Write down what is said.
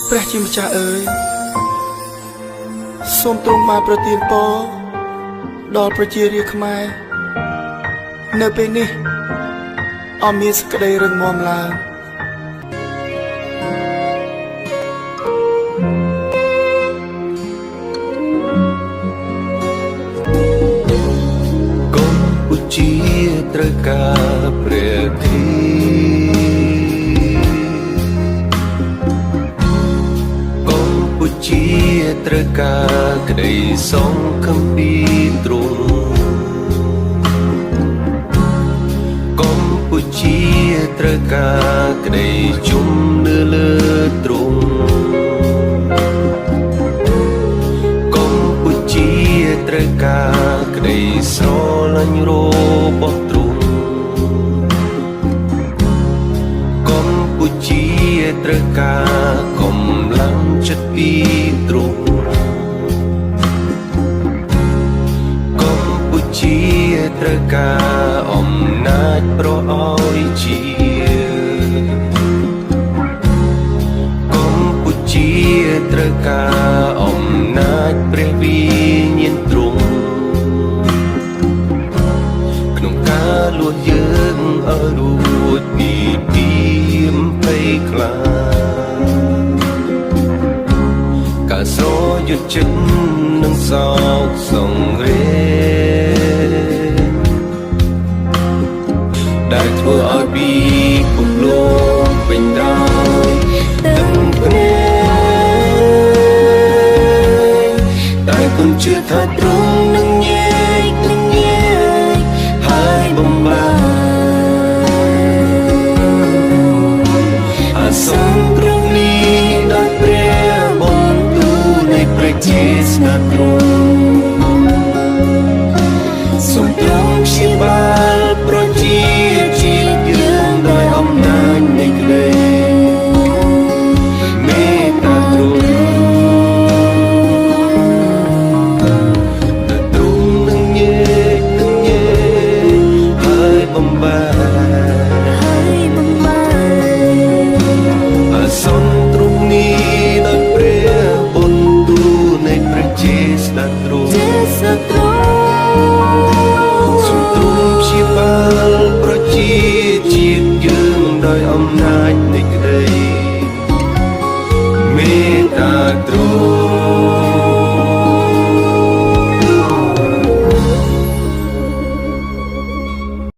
ព្រះជាម្ចាស់អើយសូមទ្រង់បានប្រទានពរដល់ប្រជារាស្ត្រខ្មែរនៅពេលនេះអមមានសេចក្តីរឹងមាំឡើងកម្ពុជាត្រូវការព្រះគ្រីកម្ពុជាត្រូវការក្តីសង្ឃឹមពីទ្រង់កម្ពុជាត្រូវការក្តីជំនឿលើទ្រង់កម្ពុជាត្រូវការក្តីស្រឡាញ់របស់ទ្រង់កម្ពុជាត្រូវការកម្លាំងចិត្តពីទ្រង់កម្ពុជាត្រូវការអំណាចប្រឲ្យជាកម្ពុជាត្រូវការអំណាចព្រះវិញ្ញាណទ្រង់ក្នុងការលួចយើងឲ្យរួចពីពីមភ័យខ្លាចការស្រយុទ្ធចិត្តនឹងសោកសង្រេដែលធ្វើឲ្យពីពុកលោកពេញដោយទឹកភ្នែកតែគុណជឿថាទ្រង់នឹងញែកហើយបំបានអាសន្នទ្រង់នេះដោយព្រះបន្ទូលនៃព្រះជាស្ដេចទ្រង់